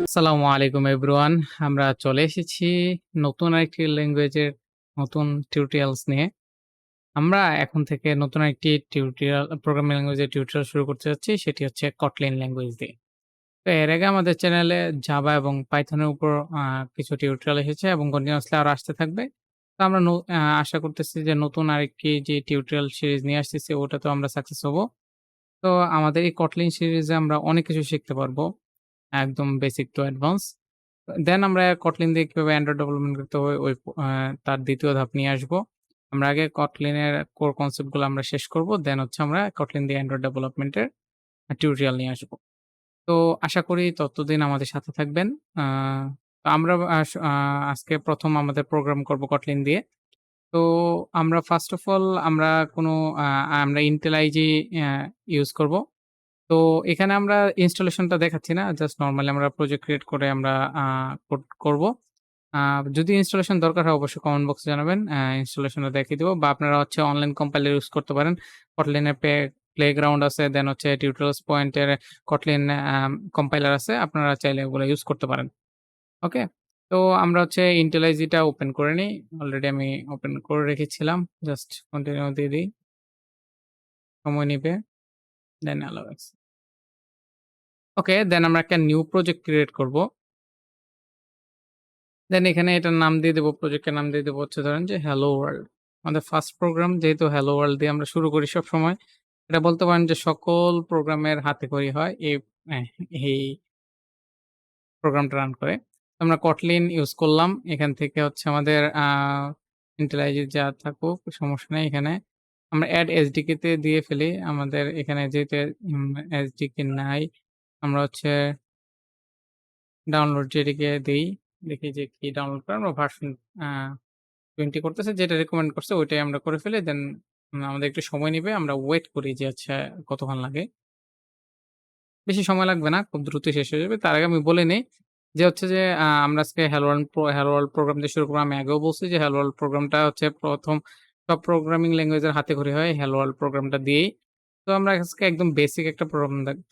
আসসালামু আলাইকুম এভরিওয়ান। আমরা চলে এসেছি নতুন আরেকটি ল্যাঙ্গুয়েজের নতুন টিউটোরিয়ালস নিয়ে। আমরা এখন থেকে নতুন একটি প্রোগ্রামিং ল্যাঙ্গুয়েজের টিউটোরিয়াল শুরু করতে যাচ্ছি। সেটি হচ্ছে Kotlin ল্যাঙ্গুয়েজ দিয়ে। তো এর আগে আমাদের চ্যানেলে জাভা এবং পাইথনের উপর কিছু টিউটোরিয়াল এসেছে এবং কন্টিনিউয়াসলি আরো আসতে থাকবে। তো আমরা আশা করতেছি যে নতুন আরেকটি যে টিউটোরিয়াল সিরিজ নিয়ে আসতেছি ওটাতেও আমরা সাকসেস হব। তো আমাদের এই Kotlin সিরিজে আমরা অনেক কিছু শিখতে পারবো। একদম বেসিক টু অ্যাডভান্স। দেন আমরা Kotlin দিয়ে কিভাবে অ্যান্ড্রয়েড ডেভেলপমেন্ট করতে হয় ওই তার ২য় ধাপ নিয়ে আসবো। আমরা আগে Kotlin এর কোর কনসেপ্ট গুলো আমরা শেষ করব। দেন হচ্ছে আমরা Kotlin দিয়ে অ্যান্ড্রয়েড ডেভেলপমেন্ট এর টিউটোরিয়াল নিয়ে আসবো। তো আশা করি ততদিন আমাদের সাথে থাকবেন। আ তো আমরা আজকে ১ম আমাদের প্রোগ্রাম করব Kotlin দিয়ে। তো আমরা ফার্স্ট অফ অল আমরা কোনো আ আমরা IntelliJ অ্যা ইউজ করব। তো এখানে আমরা ইনস্টলেশনটা দেখাচ্ছি না। জাস্ট নরমালি আমরা প্রজেক্ট ক্রিয়েট করে আমরা আ কোড করব। আ যদি ইনস্টলেশন দরকার হয় অবশ্যই কমেন্ট বক্সে জানাবেন। ইনস্টলেশনটা দেখিয়ে দিব বা আপনারা হচ্ছে অনলাইন কম্পাইলার ইউজ করতে পারেন। Kotlin এর প্লেগ্রাউন্ড আছে, দেন হচ্ছে টিউটোরিয়ালস পয়েন্ট এর Kotlin কম্পাইলার আছে। আপনারা চাইলে ওগুলো ইউজ করতে পারেন। ওকে? তো আমরা হচ্ছে IntelliJ টা ওপেন করে নিই। অলরেডি আমি ওপেন করে রেখেছিলাম। জাস্ট কন্টিনিউ দিয়ে দিই। সময় নিবে। দেন অ্যালো অ্যাক্সেস। ওকে, দেন আমরা একটা নিউ প্রজেক্ট ক্রিয়েট করব। দেন এখানে এটার নাম দিয়ে দেব, প্রজেক্টের নাম দিয়ে দেব হচ্ছে ধরেন যে হ্যালো ওয়ার্ল্ড। আমাদের ফার্স্ট প্রোগ্রাম যেহেতু হ্যালো ওয়ার্ল্ড দিয়ে আমরা শুরু করি সবসময়। এটা বলতে পারেন যে সকল প্রোগ্রামের হাতেখড়ি হয় এই প্রোগ্রামটা রান করে। তো আমরা Kotlin ইউজ করলাম। এখান থেকে হচ্ছে আমাদের IntelliJ যা থাকুক সমস্যা নেই এখানে। আমরা এড এসডিকে তে দিয়ে ফেলি। আমাদের এখানে যেহেতু এসডিকে নাই, আমরা হচ্ছে ডাউনলোড জেডিকে দেই। দেখি যে কি ডাউনলোড করে আমরা ভার্সন আ 20 করতেছে যেটা রিকমেন্ড করছে ওইটাই আমরা করে ফেলি। দেন আমাদের একটু সময় নিবে। আমরা ওয়েট করি যে আচ্ছা কতক্ষণ লাগে। বেশি সময় লাগবে না। খুব দ্রুতই শেষ হয়ে যাবে। তার আগে আমি বলে নেই যে হচ্ছে যে আমরা আজকে হ্যালো ওয়ার্ল্ড প্রোগ্রাম দিয়ে শুরু করব। আমি আগেও বলছি যে হ্যালো ওয়ার্ল্ড প্রোগ্রামটা হচ্ছে ১ম সব প্রোগ্রামিং ল্যাঙ্গুয়েজ এর হাতেখড়ি হয় হ্যালো ওয়ার্ল্ড প্রোগ্রামটা দিয়েই। তো আমরা আজকে একদম বেসিক একটা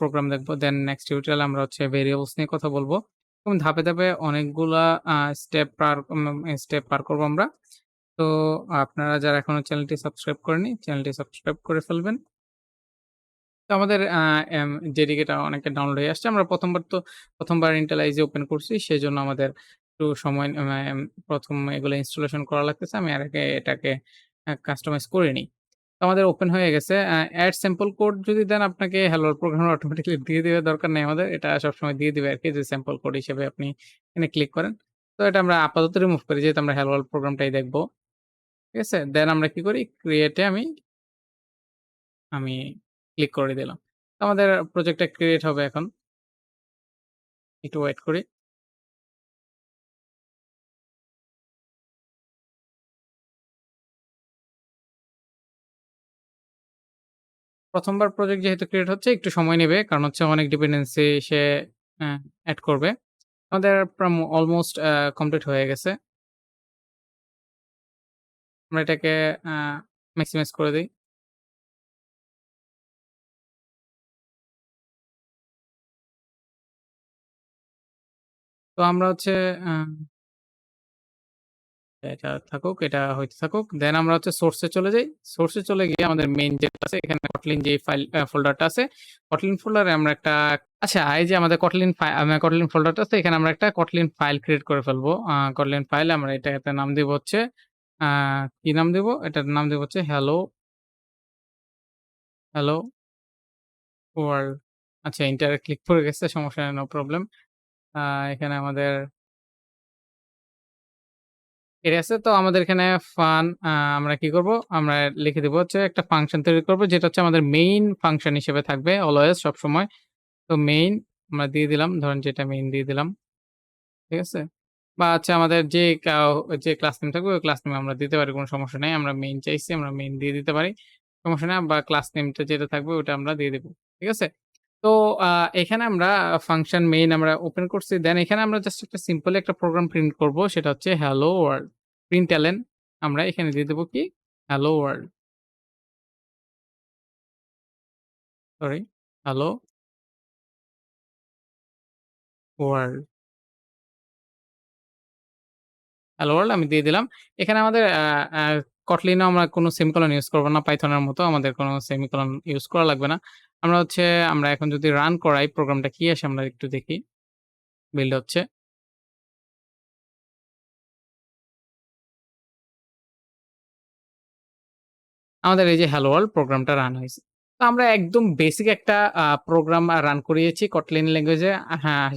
প্রোগ্রাম দেখব। দেন নেক্সট টিউটোরিয়ালে আমরা হচ্ছে ভেরিয়েবলস নিয়ে কথা বলব। এবং ধাপে, ধাপে অনেকগুলা আ স্টেপ পার করব আমরা। তো আপনারা যারা এখনো চ্যানেলটি সাবস্ক্রাইব করেননি, চ্যানেলটি সাবস্ক্রাইব করে ফেলবেন। তো আমাদের জেডিকেটা অনেকটা ডাউনলোড হয়ে আসছে। আমরা ১ম বার IntelliJ ওপেন করছি। সেজন্য আমাদের একটু সময় ১ম এগুলো ইনস্টলেশন করা লাগতেছে। আমি এর আগে এটাকে কাস্টমাইজ করে নিই। তো আমাদের ওপেন হয়ে গেছে। এড স্যাম্পল কোড যদি দেন আপনাকে হ্যালো প্রোগ্রামার অটোমেটিক্যালি দিয়ে দিবে, দরকার নেই আমাদের। এটা সবসময় দিয়ে দিবে আরকি যে স্যাম্পল কোড হিসেবে আপনি এখানে ক্লিক করেন। তো এটা আমরা আপাতত রিমুভ করি যেহেতু আমরা হ্যালো ওয়ার্ল্ড প্রোগ্রামটাই দেখব। ঠিক আছে? দেন আমরা কি করি? ক্রিয়েট এ আমি ক্লিক করে দিলাম। আমাদের প্রজেক্টটা ক্রিয়েট হবে এখন। একটু ওয়েট করি। ১ম বার প্রজেক্ট যেহেতু ক্রিয়েট হচ্ছে একটু সময় নেবে। কারণ হচ্ছে অনেক ডিপেন্ডেন্সি সে অ্যা এড করবে। আমাদের অলমোস্ট কমপ্লিট হয়ে গেছে। আমরা এটাকে আ মেক্সিমাইজ করে দেই। তো আমরা হচ্ছে আ এটা থাকুক, এটা হইতে থাকুক। দেন আমরা হচ্ছে সোর্স এ চলে যাই। সোর্স এ চলে গিয়ে আমাদের মেইন যেটা আছে এখানে Kotlin যে ফাইল ফোল্ডারটা আছে, Kotlin ফোল্ডারে আমরা একটা আচ্ছা এই যে আমাদের Kotlin ফোল্ডারটা আছে এখানে আমরা একটা Kotlin ফাইল ক্রিয়েট করে ফেলবো। Kotlin ফাইলে আমরা এটাতে নাম দিব হচ্ছে আ কি নাম দিব? এটার নাম দিব হচ্ছে হ্যালো ওয়ার্ল্ড। আচ্ছা এন্টার এ ক্লিক পড়ে গেছে সমস্যা নাই, নো প্রবলেম। আ এখানে আমাদের এর আছে তো আমাদের এখানে ফান আমরা কি করব? আমরা লিখে দিব হচ্ছে একটা ফাংশন তৈরি করব যেটা হচ্ছে আমাদের মেইন ফাংশন হিসেবে থাকবে অলওয়েজ সবসময়। তো মেইন আমরা দিয়ে দিলাম। ধরেন যে এটা মেইন দিয়ে দিলাম। ঠিক আছে? বা হচ্ছে আমাদের যে ক্লাস নেম থাকবে ওই ক্লাস নেম আমরা দিতে পারি, কোনো সমস্যা নাই। আমরা মেইন চাইছি আমরা মেইন দিয়ে দিতে পারি। সমস্যা নাই বা ক্লাস নেমটা যেটা থাকবে ওটা আমরা দিয়ে দিব। ঠিক আছে? তো আ এখানে আমরা ফাংশন মেইন আমরা ওপেন করছি। দেন এখানে আমরা জাস্ট একটা সিম্পলি একটা প্রোগ্রাম প্রিন্ট করব। সেটা হচ্ছে হ্যালো ওয়ার্ল্ড। প্রিন্টলন আমরা এখানে দিয়ে দেব কি? Hello world. Sorry, hello world. Hello world আমি দিয়ে দিলাম। এখানে আমাদের আ Kotlin এও আমরা কোনো সেমিকোলন ইউজ করব না। Python এর মতো আমাদের কোনো সেমিকোলন ইউজ করা লাগবে না। আমরা এখন যদি রান করাই প্রোগ্রামটা কি আসে আমরা একটু দেখি। বিল্ড হচ্ছে। আমাদের এই যে হ্যালো ওয়ার্ল্ড প্রোগ্রামটা রান হইছে। তো আমরা একদম বেসিক একটা প্রোগ্রাম রান করিয়েছি Kotlin ল্যাঙ্গুয়েজে হ্যাঁ।